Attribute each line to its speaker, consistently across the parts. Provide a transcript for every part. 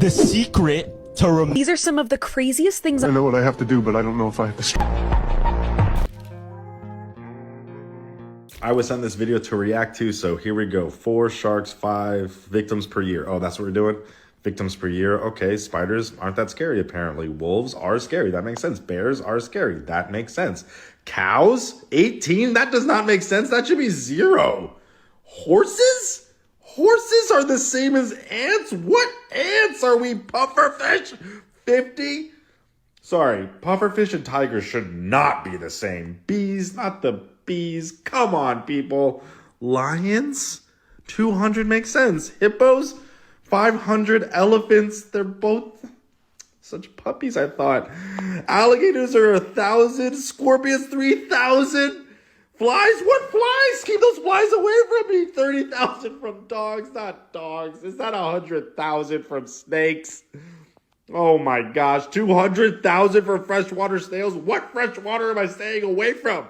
Speaker 1: The secret to
Speaker 2: These are some of the craziest things.
Speaker 3: I know what I have to do, but I don't know if I have the strength.
Speaker 4: I was sent this video to react to, so here we go. 4 sharks, 5 victims per year. Oh, that's what we're doing? Victims per year. Okay, spiders aren't that scary, apparently. Wolves are scary. That makes sense. Bears are scary. That makes sense. Cows? 18? That does not make sense. That should be 0. Horses? Horses are the same as ants? What ants are we? Pufferfish? 50? Sorry, pufferfish and tigers should not be the same. Bees, not the bees. Come on, people. Lions? 200 makes sense. Hippos? 500. Elephants? They're both such puppies, I thought. Alligators are 1,000. Scorpions, 3,000. Flies? What flies? Keep those flies away from me. 30,000 from dogs, not dogs. Is that 100,000 from snakes? Oh my gosh, 200,000 for freshwater snails? What freshwater am I staying away from?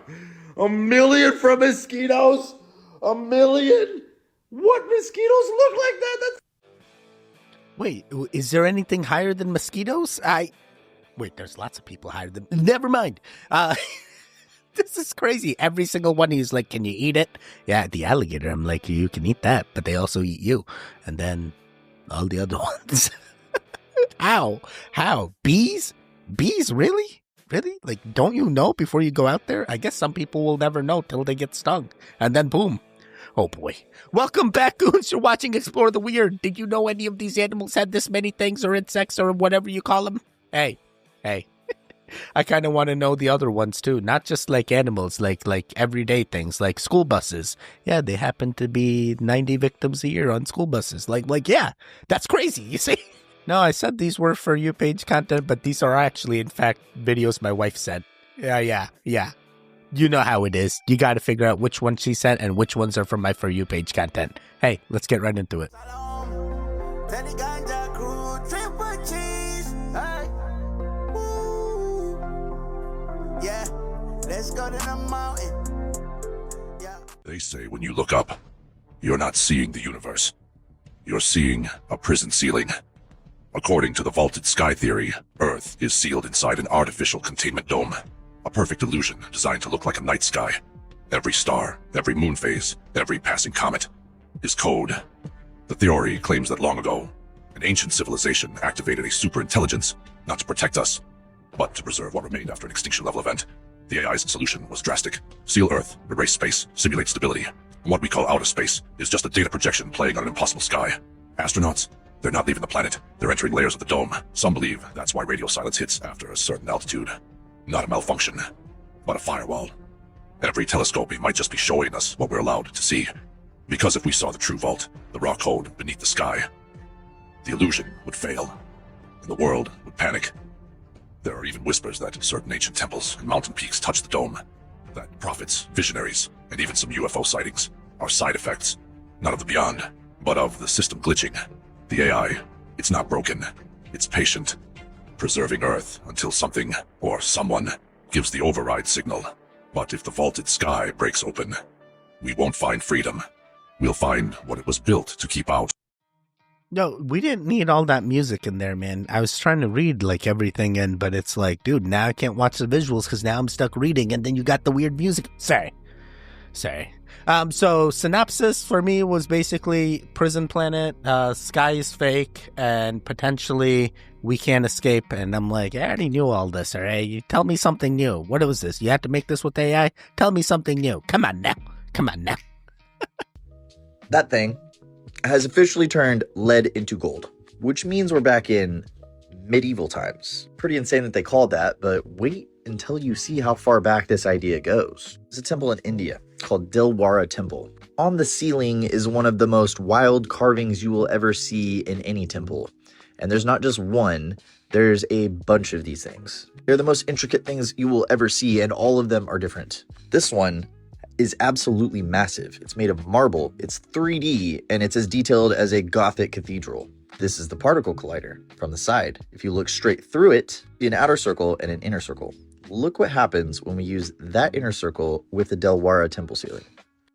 Speaker 4: 1 million from mosquitoes? 1 million? What mosquitoes look like that? That's...
Speaker 5: Wait, is there anything higher than mosquitoes? Wait, there's lots of people higher than... Never mind. This is crazy. Every single one is like, can you eat it? Yeah, the alligator, I'm like, you can eat that, but they also eat you. And then all the other ones. How? Bees? Bees, really? Really? Like, don't you know before you go out there? I guess some people will never know till they get stung. And then boom. Oh boy. Welcome back, goons. You're watching Explore the Weird. Did you know any of these animals had this many things or insects or whatever you call them? Hey. I kind of want to know the other ones too. Not just like animals, like everyday things, like school buses. Yeah, they happen to be 90 victims a year on school buses. Like, yeah, that's crazy, you see? No, I said these were For You page content, but these are actually, in fact, videos my wife sent. Yeah. You know how it is. You got to figure out which ones she sent and which ones are from my For You page content. Hey, let's get right into it.
Speaker 6: Yeah, let's go to the mountain. Yeah.
Speaker 7: They say when you look up, you're not seeing the universe. You're seeing a prison ceiling. According to the vaulted sky theory, Earth is sealed inside an artificial containment dome. A perfect illusion designed to look like a night sky. Every star, every moon phase, every passing comet is code. The theory claims that long ago, an ancient civilization activated a superintelligence, not to protect us, but to preserve what remained after an extinction-level event. The AI's solution was drastic. Seal Earth, erase space, simulate stability. And what we call outer space is just a data projection playing on an impossible sky. Astronauts, they're not leaving the planet. They're entering layers of the dome. Some believe that's why radio silence hits after a certain altitude. Not a malfunction, but a firewall. Every telescope might just be showing us what we're allowed to see. Because if we saw the true vault, the raw code beneath the sky, the illusion would fail, and the world would panic. There are even whispers that certain ancient temples and mountain peaks touch the dome, that prophets, visionaries, and even some UFO sightings are side effects, not of the beyond, but of the system glitching. The AI, it's not broken, it's patient, preserving Earth until something or someone gives the override signal. But if the vaulted sky breaks open, we won't find freedom. We'll find what it was built to keep out.
Speaker 5: No, we didn't need all that music in there, man. I was trying to read like everything in, but it's like, dude, now I can't watch the visuals because now I'm stuck reading, and then you got the weird music. Sorry. So synopsis for me was basically prison planet, sky is fake, and potentially we can't escape. And I'm like, I already knew all this, all right? You tell me something new. What was this? You had to make this with AI? Tell me something new. Come on now.
Speaker 8: That thing has officially turned lead into gold, which means we're back in medieval times. Pretty insane that they called that, but wait until you see how far back this idea goes. There's a temple in India called Dilwara Temple. On the ceiling is one of the most wild carvings you will ever see in any temple. And there's not just one, there's a bunch of these things. They're the most intricate things you will ever see, and all of them are different. This one is absolutely massive. It's made of marble, it's 3D, and it's as detailed as a Gothic cathedral. This is the particle collider from the side. If you look straight through it, an outer circle and an inner circle. Look what happens when we use that inner circle with the Dilwara temple ceiling.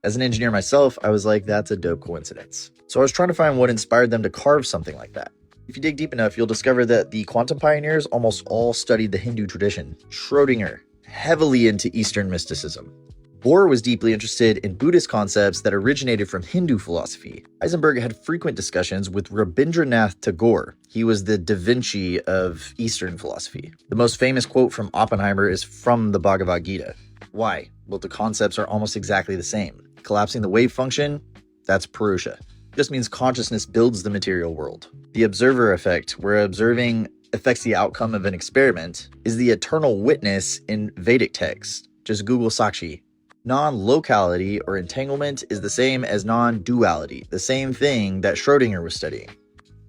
Speaker 8: As an engineer myself, I was like, that's a dope coincidence. So I was trying to find what inspired them to carve something like that. If you dig deep enough, you'll discover that the quantum pioneers almost all studied the Hindu tradition. Schrödinger, heavily into Eastern mysticism. Bohr was deeply interested in Buddhist concepts that originated from Hindu philosophy. Heisenberg had frequent discussions with Rabindranath Tagore. He was the Da Vinci of Eastern philosophy. The most famous quote from Oppenheimer is from the Bhagavad Gita. Why? Well, the concepts are almost exactly the same. Collapsing the wave function, that's Purusha. Just means consciousness builds the material world. The observer effect, where observing affects the outcome of an experiment, is the eternal witness in Vedic texts. Just Google Sakshi. Non-locality or entanglement is the same as non-duality, the same thing that Schrödinger was studying.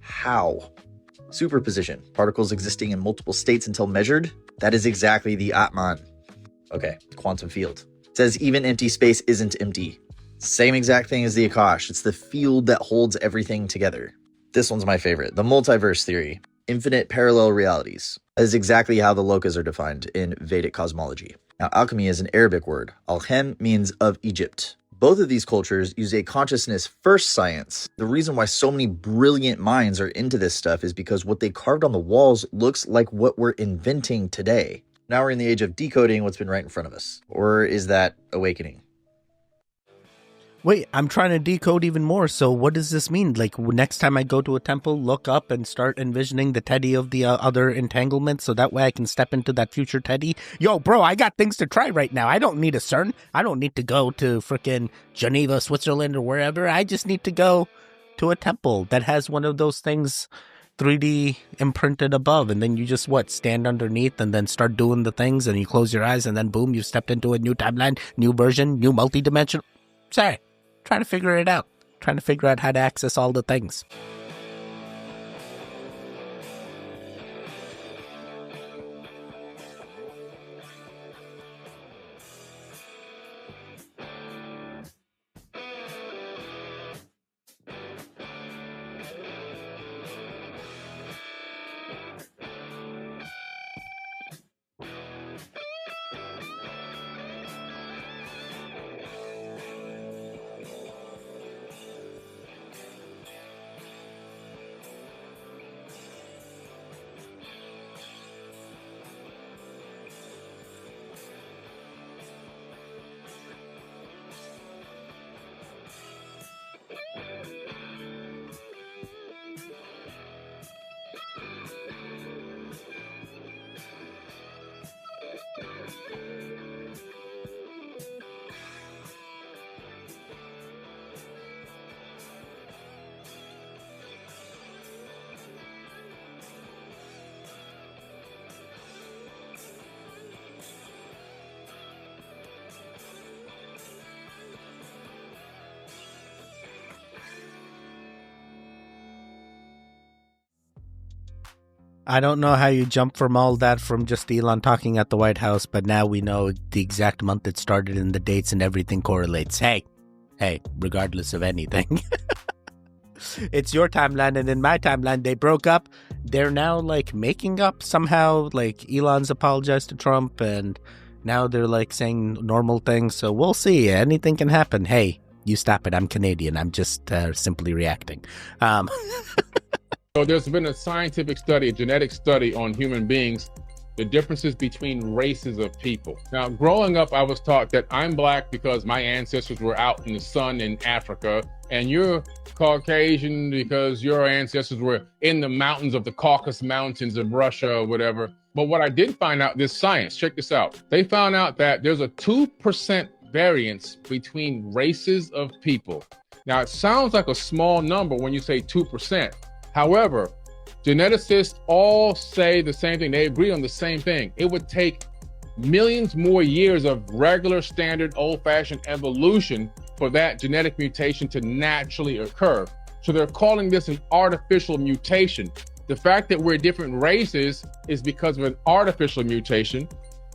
Speaker 8: How? Superposition, particles existing in multiple states until measured, that is exactly the Atman. Okay, quantum field. It says even empty space isn't empty. Same exact thing as the Akash, it's the field that holds everything together. This one's my favorite, the multiverse theory. Infinite parallel realities. That is exactly how the lokas are defined in Vedic cosmology. Now, alchemy is an Arabic word. Alchem means of Egypt. Both of these cultures use a consciousness-first science. The reason why so many brilliant minds are into this stuff is because what they carved on the walls looks like what we're inventing today. Now we're in the age of decoding what's been right in front of us. Or is that awakening?
Speaker 5: Wait, I'm trying to decode even more. So what does this mean? Like next time I go to a temple, look up and start envisioning the Teddy of the other entanglement so that way I can step into that future Teddy? Yo, bro, I got things to try right now. I don't need a CERN. I don't need to go to frickin' Geneva, Switzerland or wherever. I just need to go to a temple that has one of those things 3D imprinted above. And then you just, stand underneath and then start doing the things and you close your eyes and then boom, you stepped into a new timeline, new version, new multi-dimensional. Sorry. Trying to figure it out. Trying to figure out how to access all the things. I don't know how you jump from all that from just Elon talking at the White House, but now we know the exact month it started and the dates and everything correlates. Hey, regardless of anything. It's your timeline, and in my timeline, they broke up. They're now, making up somehow. Elon's apologized to Trump, and now they're, saying normal things. So we'll see. Anything can happen. Hey, you stop it. I'm Canadian. I'm just simply reacting.
Speaker 9: So there's been a scientific study, a genetic study on human beings, the differences between races of people. Now, growing up, I was taught that I'm black because my ancestors were out in the sun in Africa, and you're Caucasian because your ancestors were in the mountains of the Caucasus Mountains of Russia or whatever. But what I did find out, this science, check this out. They found out that there's a 2% variance between races of people. Now, it sounds like a small number when you say 2%. However, geneticists all say the same thing. They agree on the same thing. It would take millions more years of regular, standard, old-fashioned evolution for that genetic mutation to naturally occur. So they're calling this an artificial mutation. The fact that we're different races is because of an artificial mutation,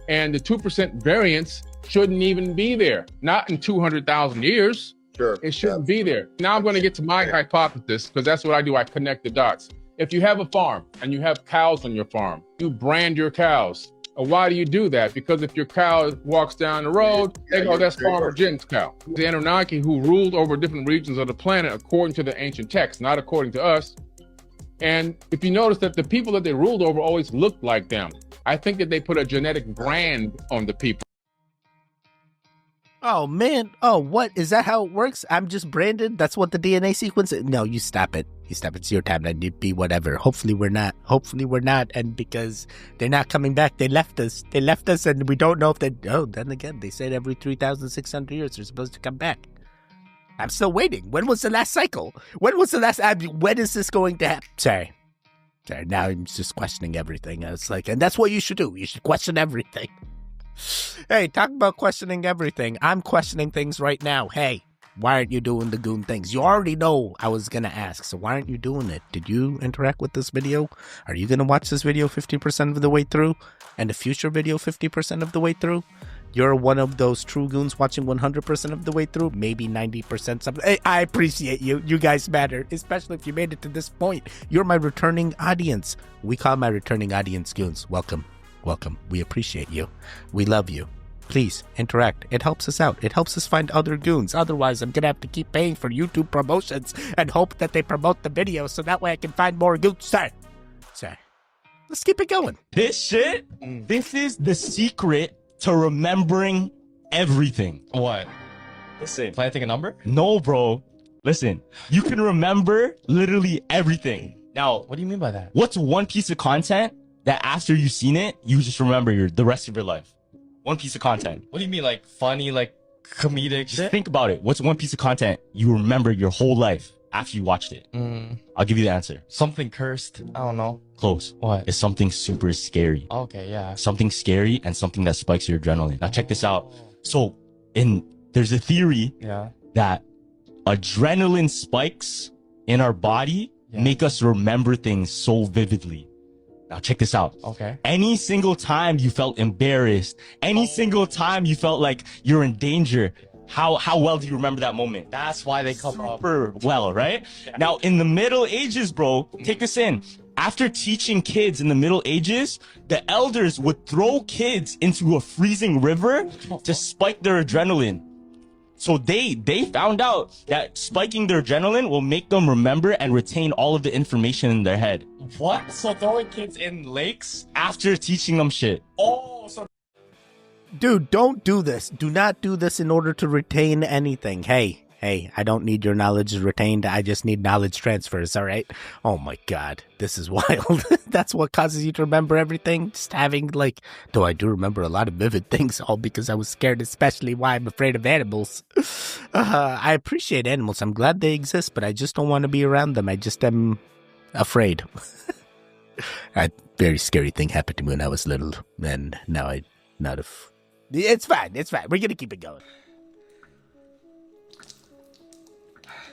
Speaker 9: and the 2% variance shouldn't even be there. Not in 200,000 years.
Speaker 4: Sure.
Speaker 9: It shouldn't be there. Now I'm going to get to my hypothesis, because that's what I do. I connect the dots. If you have a farm and you have cows on your farm, you brand your cows. Why do you do that? Because if your cow walks down the road, they go, that's Farmer Jim's cow. The Anunnaki, who ruled over different regions of the planet according to the ancient texts, not according to us, And if you notice that the people that they ruled over always looked like them, I think that they put a genetic brand on the people.
Speaker 5: Oh, man. Oh, what? Is that how it works? I'm just branded? That's what the DNA sequence is? No, you stop it. You stop it. It's your time. And be whatever. Hopefully we're not. Hopefully we're not. And because they're not coming back, they left us. They left us and we don't know if they... Oh, then again, they said every 3,600 years they're supposed to come back. I'm still waiting. When was the last cycle? When was the last... when is this going to happen? Sorry. Now I'm just questioning everything. It's like, and that's what you should do. You should question everything. Hey, talk about questioning everything. I'm questioning things right now. Hey, why aren't you doing the goon things? You already know I was going to ask, so why aren't you doing it? Did you interact with this video? Are you going to watch this video 50% of the way through? And the future video 50% of the way through? You're one of those true goons watching 100% of the way through? Maybe 90% something. Hey, I appreciate you. You guys matter, especially if you made it to this point. You're my returning audience. We call my returning audience goons. Welcome. Welcome. We appreciate you. We love you. Please interact. It helps us out. It helps us find other goons. Otherwise, I'm going to have to keep paying for YouTube promotions and hope that they promote the video so that way I can find more goons. Sorry. Let's keep it going.
Speaker 1: This shit, this is the secret to remembering everything.
Speaker 10: What?
Speaker 1: Listen.
Speaker 10: Planting a number?
Speaker 1: No, bro. Listen, you can remember literally everything. Now,
Speaker 10: What do you mean by that?
Speaker 1: what's one piece of content that after you've seen it, you just remember the rest of your life? One piece of content.
Speaker 10: What do you mean, like funny, like comedic
Speaker 1: Just
Speaker 10: shit?
Speaker 1: think about it. What's one piece of content you remember your whole life after you watched it? I'll give you the answer.
Speaker 10: Something cursed. I don't know.
Speaker 1: Close.
Speaker 10: What?
Speaker 1: It's something super scary.
Speaker 10: Okay, yeah.
Speaker 1: Something scary and something that spikes your adrenaline. Now check this out. So there's a theory
Speaker 10: Yeah.
Speaker 1: that adrenaline spikes in our body make us remember things so vividly. Now check this out.
Speaker 10: Okay.
Speaker 1: Any single time you felt embarrassed, any single time you felt like you're in danger, how well do you remember that moment?
Speaker 10: That's why they come up.
Speaker 1: Super well, right? Now in the Middle Ages, bro, take this in. After teaching kids in the Middle Ages, the elders would throw kids into a freezing river to spike their adrenaline. So they found out that spiking their adrenaline will make them remember and retain all of the information in their head.
Speaker 10: What? So throwing kids in lakes?
Speaker 1: After teaching them shit.
Speaker 10: Oh, so
Speaker 5: Dude, don't do this. Do not do this in order to retain anything. Hey, I don't need your knowledge retained. I just need knowledge transfers, all right? Oh my God, this is wild. That's what causes you to remember everything? Just having though I do remember a lot of vivid things, all because I was scared, especially why I'm afraid of animals. I appreciate animals. I'm glad they exist, but I just don't want to be around them. I just am afraid. A very scary thing happened to me when I was little, and now It's fine. We're gonna keep it going.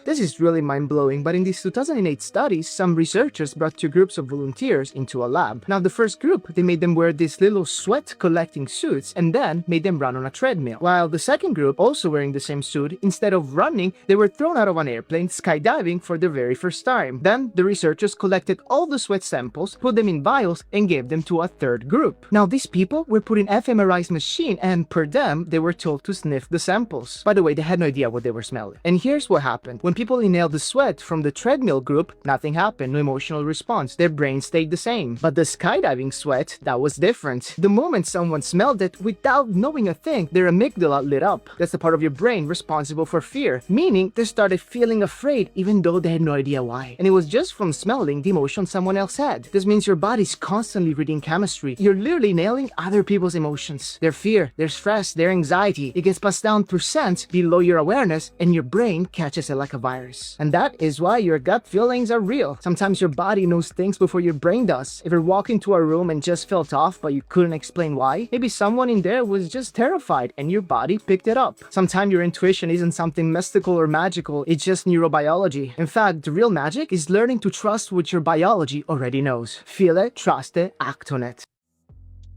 Speaker 11: This is really mind-blowing, but in these 2008 studies, some researchers brought two groups of volunteers into a lab. Now, the first group, they made them wear these little sweat-collecting suits and then made them run on a treadmill. While the second group, also wearing the same suit, instead of running, they were thrown out of an airplane skydiving for the very first time. Then, the researchers collected all the sweat samples, put them in vials, and gave them to a third group. Now, these people were put in fMRI's machine, and per them, they were told to sniff the samples. By the way, they had no idea what they were smelling. And here's what happened. When people inhaled the sweat from the treadmill group, nothing happened, no emotional response. Their brain stayed the same. But the skydiving sweat, that was different. The moment someone smelled it, without knowing a thing, their amygdala lit up. That's the part of your brain responsible for fear, meaning they started feeling afraid even though they had no idea why. And it was just from smelling the emotion someone else had. This means your body's constantly reading chemistry. You're literally nailing other people's emotions. Their fear, their stress, their anxiety. It gets passed down through scent below your awareness, and your brain catches it like a virus. And that is why your gut feelings are real. Sometimes your body knows things before your brain does. If you walked into a room and just felt off but you couldn't explain why, maybe someone in there was just terrified and your body picked it up. Sometimes your intuition isn't something mystical or magical, it's just neurobiology. In fact, the real magic is learning to trust what your biology already knows. Feel it, trust it, act on it.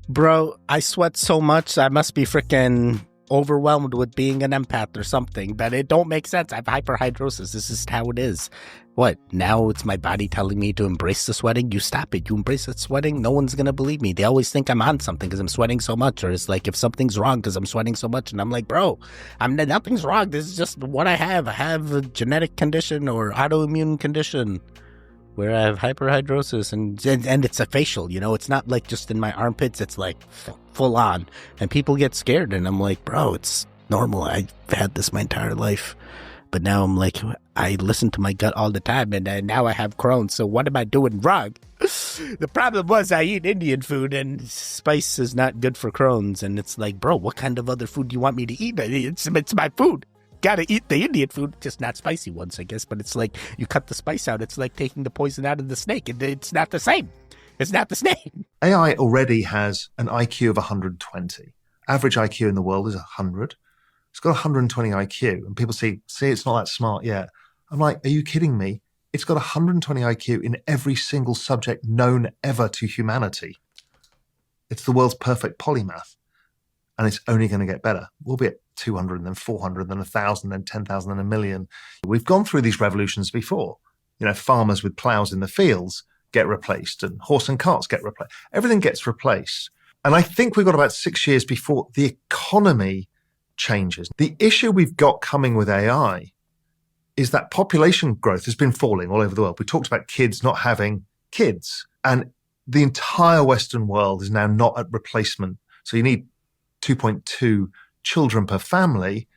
Speaker 5: Bro, I sweat so much, I must be freaking overwhelmed with being an empath or something, but it don't make sense. I have hyperhidrosis. This is how it is. What? Now it's my body telling me to embrace the sweating? You stop it. You embrace the sweating? No one's gonna believe me. They always think I'm on something because I'm sweating so much, or it's like if something's wrong because I'm sweating so much, and I'm like, bro, nothing's wrong. This is just what I have. I have a genetic condition or autoimmune condition. where I have hyperhidrosis and it's a facial, it's not like just in my armpits, it's like full on, and people get scared, and I'm like, bro, it's normal. I've had this my entire life, but now I'm like, I listen to my gut all the time, and now I have Crohn's, so what am I doing wrong? The problem was I eat Indian food, and spice is not good for Crohn's, and it's like, bro, what kind of other food do you want me to eat? It's my food. Gotta eat the Indian food, just not spicy ones, I guess. But it's like you cut the spice out. It's like taking the poison out of the snake. It's not the same. It's not the same.
Speaker 12: AI already has an IQ of 120. Average IQ in the world is 100. It's got 120 IQ. And people say, it's not that smart yet. I'm like, are you kidding me? It's got 120 IQ in every single subject known ever to humanity. It's the world's perfect polymath. And it's only going to get better. We'll be at 200, and then 400, then 1,000, then 10,000, then 1,000,000. We've gone through these revolutions before. Farmers with plows in the fields get replaced, and horse and carts get replaced. Everything gets replaced. And I think we've got about 6 years before the economy changes. The issue we've got coming with AI is that population growth has been falling all over the world. We talked about kids not having kids, and the entire Western world is now not at replacement. So you need 2.2 children per family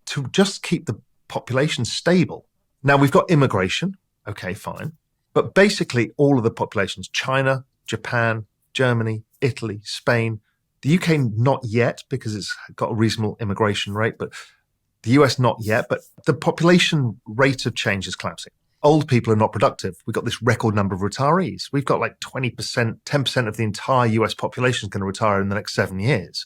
Speaker 12: to just keep the population stable. Now we've got immigration. Okay, fine. But basically all of the populations, China, Japan, Germany, Italy, Spain, the UK not yet because it's got a reasonable immigration rate, but the US not yet, but the population rate of change is collapsing. Old people are not productive. We've got this record number of retirees. We've got like 20%, 10% of the entire US population is going to retire in the next 7 years,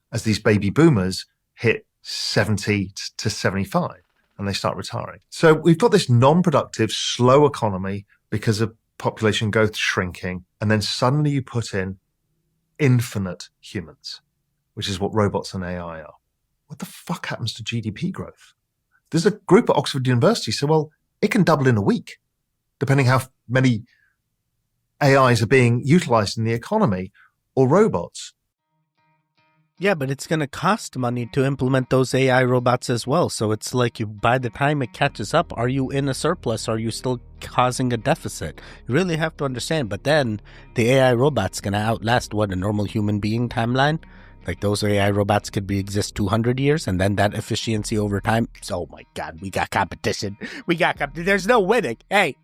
Speaker 12: as these baby boomers hit 70 to 75 and they start retiring. So we've got this non-productive, slow economy because of population growth shrinking. And then suddenly you put in infinite humans, which is what robots and AI are. What the fuck happens to GDP growth? There's a group at Oxford University said, well, it can double in a week, depending how many AIs are being utilized in the economy or robots.
Speaker 5: Yeah, but it's going to cost money to implement those AI robots as well. So it's like by the time it catches up, are you in a surplus? Are you still causing a deficit? You really have to understand. But then the AI robot's going to outlast a normal human being timeline. Like those AI robots could exist 200 years, and then that efficiency over time. Oh my God, we got competition. There's no winning. Hey,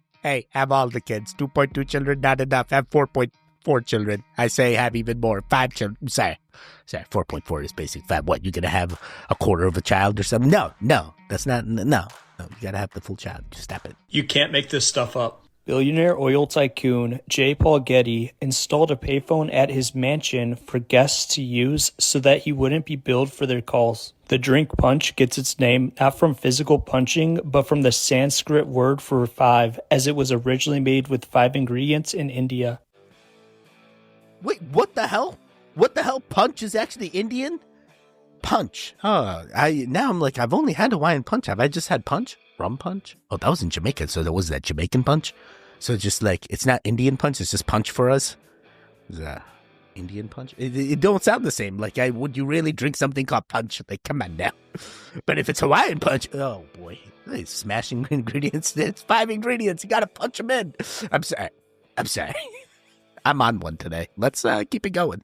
Speaker 5: have all the kids. 2.2 children, not enough. Have 4.4 children. I say have even more. 5 children. Sorry, 4.4 is basic 5. What, you gonna have a quarter of a child or something? No, that's not, no, you gotta have the full child. Just stop it.
Speaker 13: You can't make this stuff up.
Speaker 14: Billionaire oil tycoon J. Paul Getty installed a payphone at his mansion for guests to use so that he wouldn't be billed for their calls. The drink punch gets its name not from physical punching, but from the Sanskrit word for 5, as it was originally made with 5 ingredients in India.
Speaker 5: Wait, what the hell? What the hell? Punch is actually Indian? Punch. Oh, now I'm like, I've only had Hawaiian punch. Have I just had punch? Rum punch? Oh, that was in Jamaica, so that was that Jamaican punch? So just like, it's not Indian punch, it's just punch for us? Is that Indian punch? It don't sound the same. Like, would you really drink something called punch? Like, come on now. But if it's Hawaiian punch, oh boy. It's smashing ingredients. It's 5 ingredients. You gotta punch them in. I'm sorry. I'm on one today. Let's keep it going.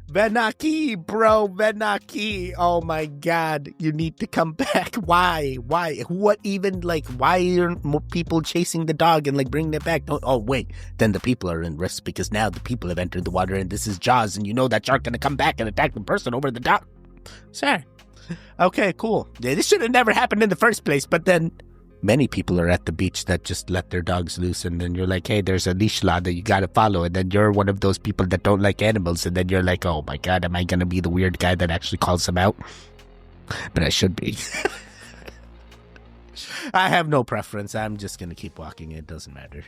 Speaker 5: Venaki, bro, Venaki. Oh my God, you need to come back. Why? What even, like, why aren't more people chasing the dog and like bringing it back? Oh wait, then the people are in risk because now the people have entered the water and this is Jaws and you know that shark gonna come back and attack the person over the dog. Sir. Okay, cool. This should have never happened in the first place, but then many people are at the beach that just let their dogs loose and then you're like, hey, there's a leash law that you gotta follow, and then you're one of those people that don't like animals and then you're like, oh my God, am I gonna be the weird guy that actually calls them out? But I should be. I have no preference. I'm just going to keep walking. It doesn't matter.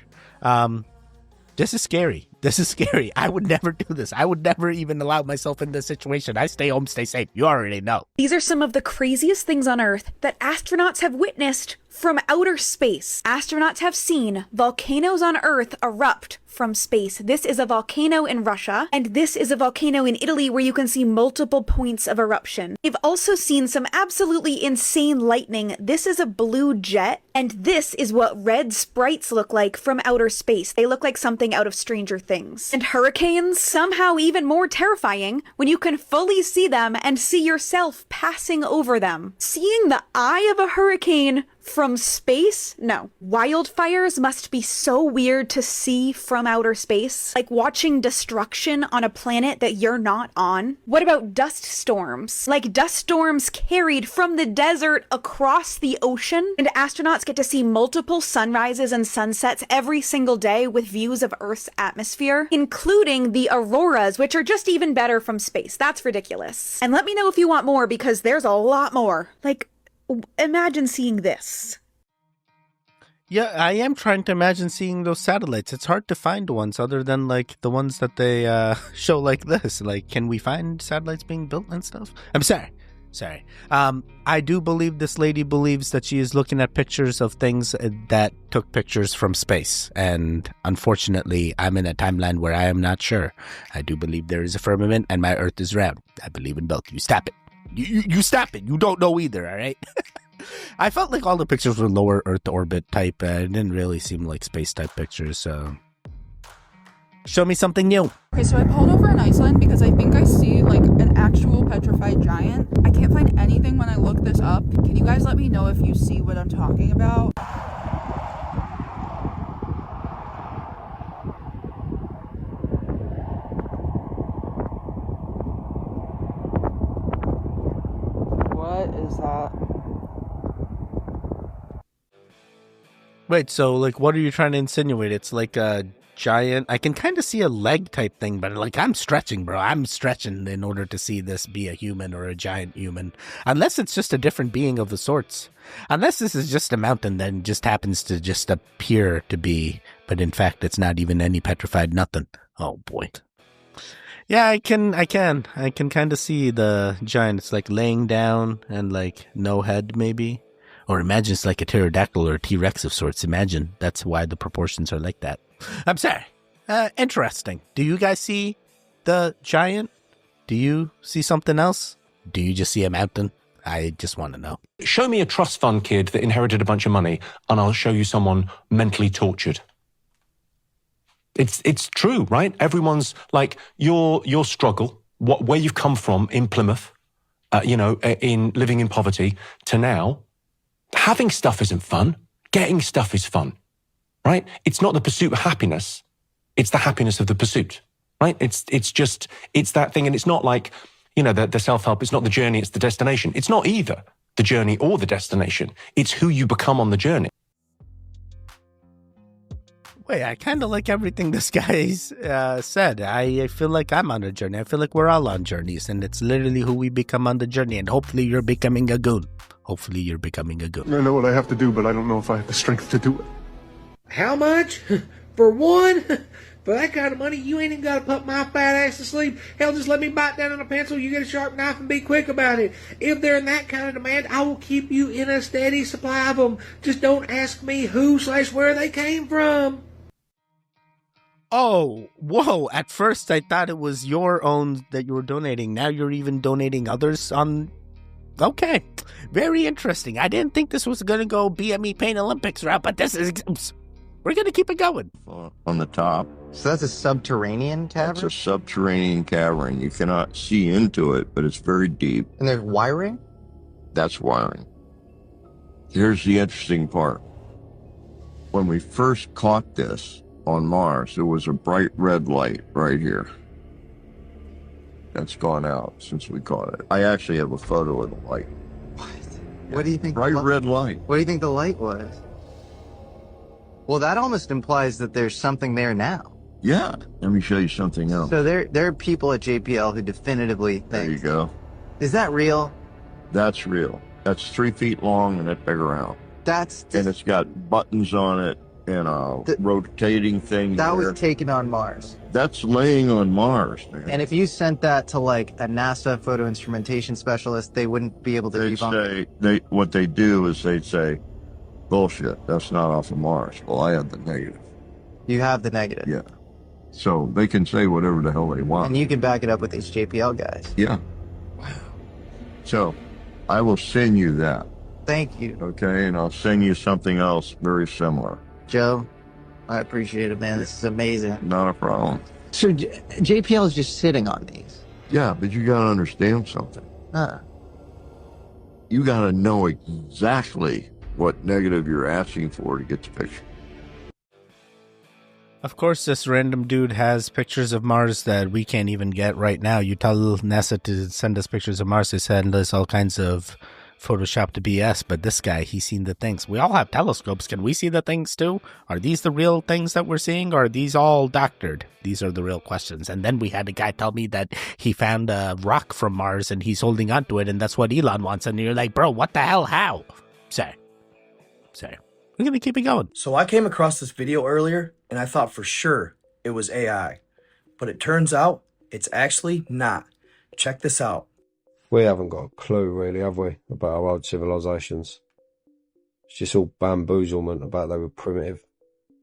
Speaker 5: This is scary. This is scary. I would never do this. I would never even allow myself in this situation. I stay home, stay safe. You already know.
Speaker 2: These are some of the craziest things on Earth that astronauts have witnessed from outer space. Astronauts have seen volcanoes on Earth erupt from space. This is a volcano in Russia, and this is a volcano in Italy where you can see multiple points of eruption. They've also seen some absolutely insane lightning. This is a blue jet, and this is what red sprites look like from outer space. They look like something out of Stranger Things. And hurricanes, somehow even more terrifying when you can fully see them and see yourself passing over them. Seeing the eye of a hurricane from space? No. Wildfires must be so weird to see from outer space. Like watching destruction on a planet that you're not on. What about dust storms? Like dust storms carried from the desert across the ocean. And astronauts get to see multiple sunrises and sunsets every single day with views of Earth's atmosphere, including the auroras, which are just even better from space. That's ridiculous. And let me know if you want more, because there's a lot more. Like, imagine seeing this.
Speaker 5: Yeah, I am trying to imagine seeing those satellites. It's hard to find ones other than like the ones that they show like this. Like, can we find satellites being built and stuff? I'm sorry. I do believe this lady believes that she is looking at pictures of things that took pictures from space. And unfortunately, I'm in a timeline where I am not sure. I do believe there is a firmament and my Earth is round. I believe in both. You stop it. You stop it. You don't know either, all right? I felt like all the pictures were lower Earth orbit type. It didn't really seem like space type pictures, so... Show me something new.
Speaker 13: Okay, so I pulled over in Iceland because I think I see like an actual petrified giant. I can't find anything when I look this up. Can you guys let me know if you see what I'm talking about? What is that?
Speaker 5: Wait, so like what are you trying to insinuate? It's like a giant... I can kind of see a leg type thing, but like I'm stretching, bro. I'm stretching in order to see this be a human or a giant human. Unless it's just a different being of the sorts. Unless this is just a mountain that just happens to just appear to be, but in fact it's not even any petrified nothing. Oh boy. Yeah, I can kind of see the giant. It's like laying down and like no head maybe. Or imagine it's like a pterodactyl or a T-Rex of sorts. Imagine that's why the proportions are like that. I'm sorry. Interesting. Do you guys see the giant? Do you see something else? Do you just see a mountain? I just want to know.
Speaker 15: Show me a trust fund kid that inherited a bunch of money, and I'll show you someone mentally tortured. It's true, right? Everyone's like your struggle, where you've come from in Plymouth, in living in poverty to now. Having stuff isn't fun. Getting stuff is fun, right? It's not the pursuit of happiness. It's the happiness of the pursuit, right? It's that thing. And it's not like, the self-help. It's not the journey. It's the destination. It's not either the journey or the destination. It's who you become on the journey.
Speaker 5: Wait, I kind of like everything this guy's said. I feel like I'm on a journey. I feel like we're all on journeys, and it's literally who we become on the journey. And hopefully you're becoming a goon. Hopefully you're becoming a goon.
Speaker 3: I know what I have to do, but I don't know if I have the strength to do it.
Speaker 16: How much? For one? For that kind of money, you ain't even got to put my fat ass to sleep. Hell, just let me bite down on a pencil, you get a sharp knife, and be quick about it. If they're in that kind of demand, I will keep you in a steady supply of them. Just don't ask me who/where they came from.
Speaker 5: Oh, whoa. At first, I thought it was your own that you were donating. Now you're even donating others on... Okay. Very interesting. I didn't think this was going to go BME Pain Olympics route, but this is... We're going to keep it going.
Speaker 17: On the top.
Speaker 18: So that's a subterranean cavern?
Speaker 17: It's a subterranean cavern. You cannot see into it, but it's very deep.
Speaker 18: And there's wiring?
Speaker 17: That's wiring. Here's the interesting part. When we first caught this on Mars, there was a bright red light right here. That's gone out since we caught it. I actually have a photo of the light.
Speaker 18: What? What do you think?
Speaker 17: Bright red light.
Speaker 18: What do you think the light was? Well, that almost implies that there's something there now.
Speaker 17: Yeah. Let me show you something else.
Speaker 18: So there are people at JPL who definitively think...
Speaker 17: There you go.
Speaker 18: Is that real?
Speaker 17: That's real. That's 3 feet long and that big around. and it's got buttons on it and a rotating thing.
Speaker 18: That was taken on Mars.
Speaker 17: That's laying on Mars, man.
Speaker 18: And if you sent that to like a NASA photo instrumentation specialist, they wouldn't be able to debunk it.
Speaker 17: What they do is they'd say, bullshit, that's not off of Mars. Well, I have the negative.
Speaker 18: You have the negative.
Speaker 17: Yeah. So they can say whatever the hell they want.
Speaker 18: And you can back it up with these JPL guys.
Speaker 17: Yeah. Wow. So I will send you that.
Speaker 18: Thank you.
Speaker 17: Okay, and I'll send you something else very similar.
Speaker 18: Joe, I appreciate it, man. This is amazing.
Speaker 17: Not a problem.
Speaker 18: So JPL is just sitting on these.
Speaker 17: Yeah, but you gotta understand something. You gotta know exactly what negative you're asking for to get the picture.
Speaker 5: Of course, this random dude has pictures of Mars that we can't even get right now. You tell NASA to send us pictures of Mars, they send us all kinds of Photoshop to BS, but this guy, he's seen the things. We all have telescopes. Can we see the things too? Are these the real things that we're seeing, or are these all doctored? These are the real questions. And then we had a guy tell me that he found a rock from Mars and he's holding onto it, and that's what Elon wants. And you're like, bro, what the hell? How? Say. We're going to keep it going.
Speaker 19: So I came across this video earlier, and I thought for sure it was AI. But it turns out it's actually not. Check this out.
Speaker 20: We haven't got a clue, really, have we, about our old civilizations? It's just all bamboozlement about they were primitive.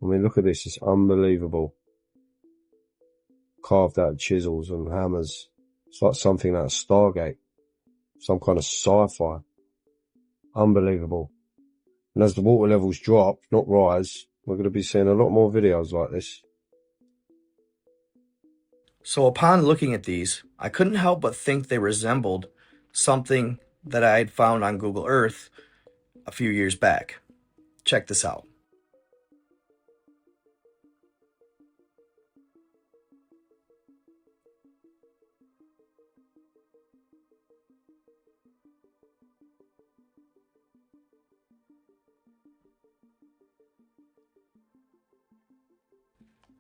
Speaker 20: I mean, look at this. It's unbelievable. Carved out of chisels and hammers. It's like something out of Stargate. Some kind of sci-fi. Unbelievable. And as the water levels drop, not rise, we're going to be seeing a lot more videos like this.
Speaker 19: So upon looking at these, I couldn't help but think they resembled something that I had found on Google Earth a few years back. Check this out.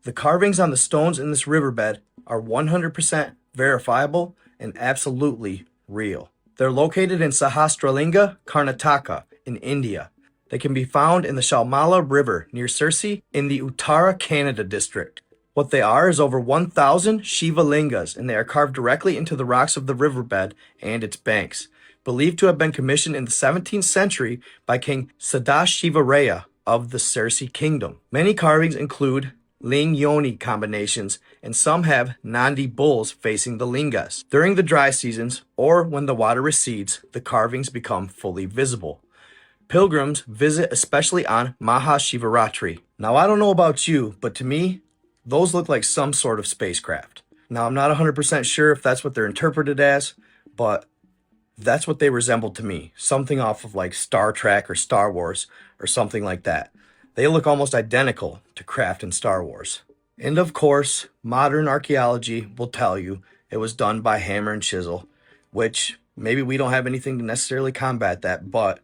Speaker 19: The carvings on the stones in this riverbed are 100% verifiable and absolutely real. They're located in Sahasralinga, Karnataka, in India. They can be found in the Shalmala River near Sirsi in the Uttara Kannada district. What they are is over 1,000 Shiva lingas, and they are carved directly into the rocks of the riverbed and its banks. Believed to have been commissioned in the 17th century by King Sadashivaraya of the Sirsi kingdom. Many carvings include Ling Yoni combinations, and some have Nandi bulls facing the lingas. During the dry seasons, or when the water recedes, the carvings become fully visible. Pilgrims visit especially on Mahashivaratri. Now, I don't know about you, but to me, those look like some sort of spacecraft. Now, I'm not 100% sure if that's what they're interpreted as, but that's what they resembled to me. Something off of like Star Trek or Star Wars or something like that. They look almost identical to craft in Star Wars. And of course, modern archaeology will tell you it was done by hammer and chisel, which maybe we don't have anything to necessarily combat that, but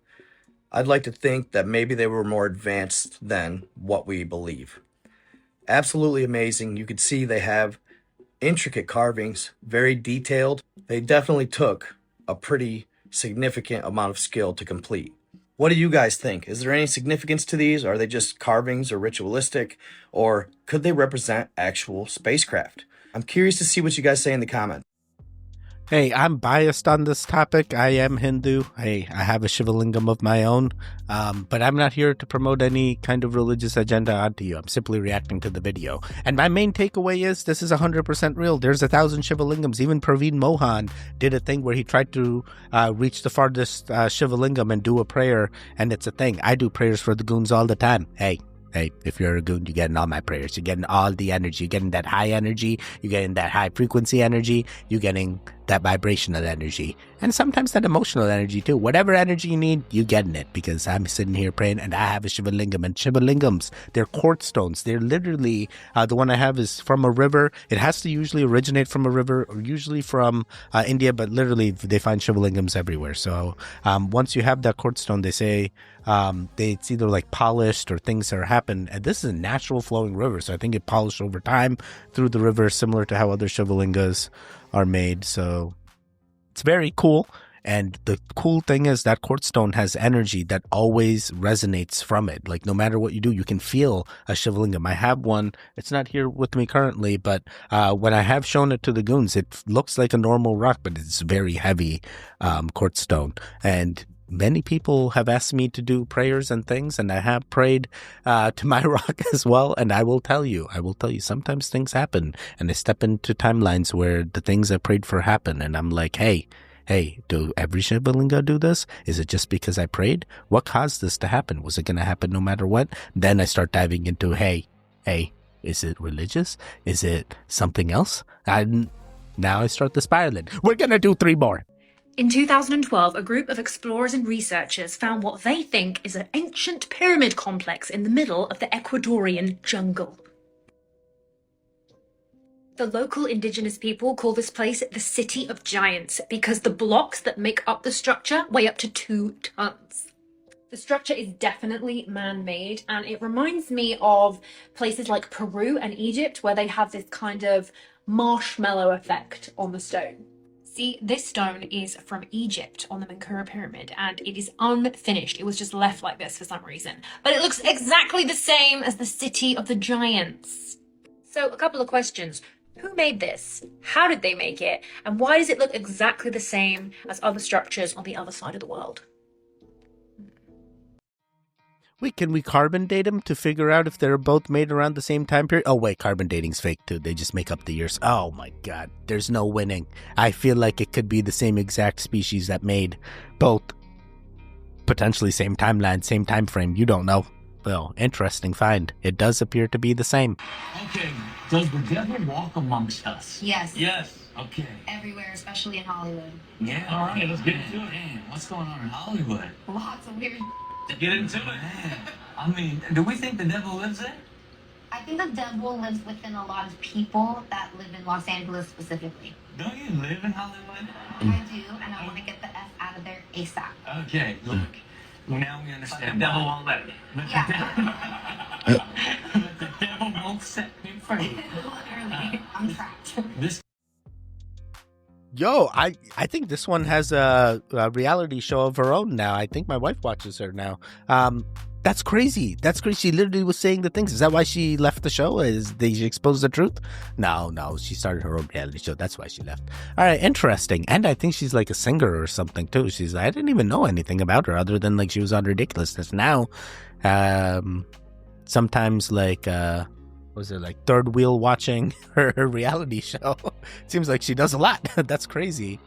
Speaker 19: I'd like to think that maybe they were more advanced than what we believe. Absolutely amazing. You could see they have intricate carvings, very detailed. They definitely took a pretty significant amount of skill to complete. What do you guys think? Is there any significance to these? Are they just carvings or ritualistic? Or could they represent actual spacecraft? I'm curious to see what you guys say in the comments.
Speaker 5: Hey, I'm biased on this topic. I am Hindu. Hey, I have a Shiva lingam of my own. But I'm not here to promote any kind of religious agenda onto you. I'm simply reacting to the video. And my main takeaway is this is 100% real. There's 1,000 Shiva lingams. Even Praveen Mohan did a thing where he tried to reach the farthest Shiva lingam and do a prayer. And it's a thing. I do prayers for the goons all the time. Hey, if you're a goon, you're getting all my prayers. You're getting all the energy. You're getting that high energy. You're getting that high frequency energy. You're getting that vibrational energy. And sometimes that emotional energy too. Whatever energy you need, you're getting it. Because I'm sitting here praying and I have a Shiva lingam. And Shiva lingams, they're quartz stones. They're literally, the one I have is from a river. It has to usually originate from a river or usually from India. But literally, they find Shiva lingams everywhere. So once you have that quartz stone, they say it's either like polished or things that happen. And this is a natural flowing river. So I think it polished over time through the river, similar to how other Shiva lingas are made. So it's very cool. And the cool thing is that quartz stone has energy that always resonates from it. Like no matter what you do, you can feel a Shivalingam. I have one. It's not here with me currently, but when I have shown it to the goons, it looks like a normal rock, but it's very heavy quartz stone. And many people have asked me to do prayers and things, and I have prayed to my rock as well. And I will tell you, sometimes things happen, and I step into timelines where the things I prayed for happen, and I'm like, hey, do every Shivalinga do this? Is it just because I prayed? What caused this to happen? Was it going to happen no matter what? Then I start diving into, hey, is it religious? Is it something else? Now I start the spiraling. We're going to do 3 more.
Speaker 21: In 2012, a group of explorers and researchers found what they think is an ancient pyramid complex in the middle of the Ecuadorian jungle. The local indigenous people call this place the City of Giants because the blocks that make up the structure weigh up to 2 tons. The structure is definitely man-made, and it reminds me of places like Peru and Egypt where they have this kind of marshmallow effect on the stone. See, this stone is from Egypt on the Menkura Pyramid, and it is unfinished. It was just left like this for some reason. But it looks exactly the same as the City of the Giants. So, a couple of questions. Who made this? How did they make it? And why does it look exactly the same as other structures on the other side of the world?
Speaker 5: Wait, can we carbon date them to figure out if they're both made around the same time period? Oh, wait, carbon dating's fake, too. They just make up the years. Oh, my God. There's no winning. I feel like it could be the same exact species that made both. Potentially same timeline, same time frame. You don't know. Well, interesting find. It does appear to be the same.
Speaker 22: Okay, does the devil walk amongst us?
Speaker 23: Yes.
Speaker 22: Yes. Okay.
Speaker 23: Everywhere, especially in Hollywood.
Speaker 22: Yeah, all right, let's get into it. Man, what's going on in Hollywood?
Speaker 23: Lots of weird.
Speaker 22: Get into it. Man, I mean, do we think the devil lives there?
Speaker 23: I think the devil lives within a lot of people that live in Los Angeles specifically.
Speaker 22: Don't you live in Hollywood?
Speaker 23: I do, and I want to get the F out of there ASAP.
Speaker 22: Okay, look. Now we understand. The devil won't let me.
Speaker 23: Yeah.
Speaker 22: The devil won't set me free.
Speaker 23: Literally, I'm trapped.
Speaker 22: This.
Speaker 5: Yo, I think this one has a reality show of her own now. I think my wife watches her now. That's crazy. That's crazy. She literally was saying the things. Is that why she left the show? Is they expose the truth? No. She started her own reality show. That's why she left. All right, interesting. And I think she's like a singer or something too. I didn't even know anything about her other than like she was on Ridiculousness. Now, sometimes like was it like third wheel watching her reality show? Seems like she does a lot. That's crazy.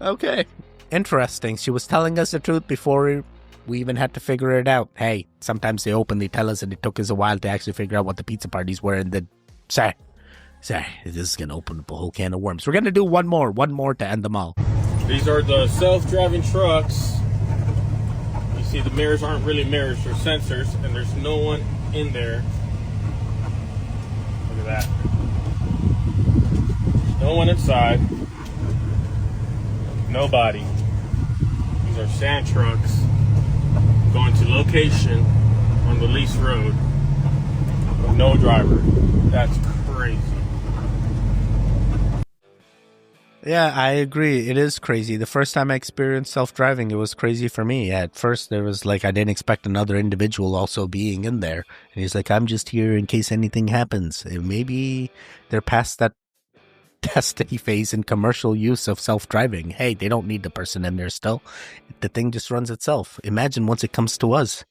Speaker 5: Okay, interesting. She was telling us the truth before we even had to figure it out. Hey, sometimes they openly tell us, and it took us a while to actually figure out what the pizza parties were. And then, sorry, this is gonna open up a whole can of worms. We're gonna do one more to end them all.
Speaker 9: These are the self-driving trucks. You see, the mirrors aren't really mirrors; they're sensors, and there's no one in there. Look at that. There's no one inside. Nobody. These are sand trucks going to location on the lease road with no driver. That's crazy.
Speaker 5: Yeah, I agree. It is crazy. The first time I experienced self-driving, it was crazy for me. At first, there was like, I didn't expect another individual also being in there. And he's like, I'm just here in case anything happens. And maybe they're past that testing phase in commercial use of self-driving. Hey, they don't need the person in there still. The thing just runs itself. Imagine once it comes to us,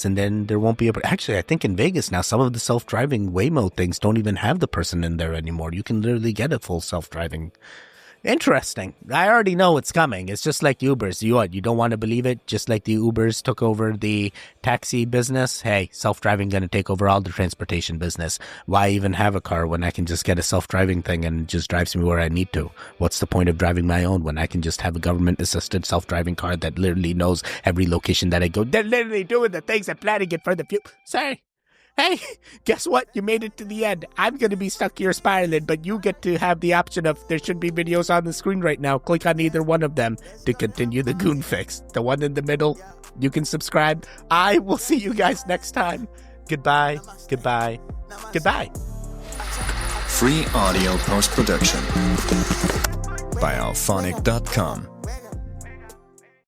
Speaker 5: and then there won't be actually, I think in Vegas now, some of the self-driving Waymo things don't even have the person in there anymore. You can literally get a full self-driving. Interesting. I already know it's coming. It's just like Ubers. You don't want to believe it? Just like the Ubers took over the taxi business. Hey, self-driving going to take over all the transportation business. Why even have a car when I can just get a self-driving thing and it just drives me where I need to? What's the point of driving my own when I can just have a government-assisted self-driving car that literally knows every location that I go? They're literally doing the things and planning it for the future. Sorry. Hey, guess what? You made it to the end. I'm going to be stuck here spiraling, but you get to have the option of, there should be videos on the screen right now. Click on either one of them to continue the Goon Fix. The one in the middle, you can subscribe. I will see you guys next time. Goodbye, goodbye, goodbye.
Speaker 24: Free audio post-production by alphonic.com.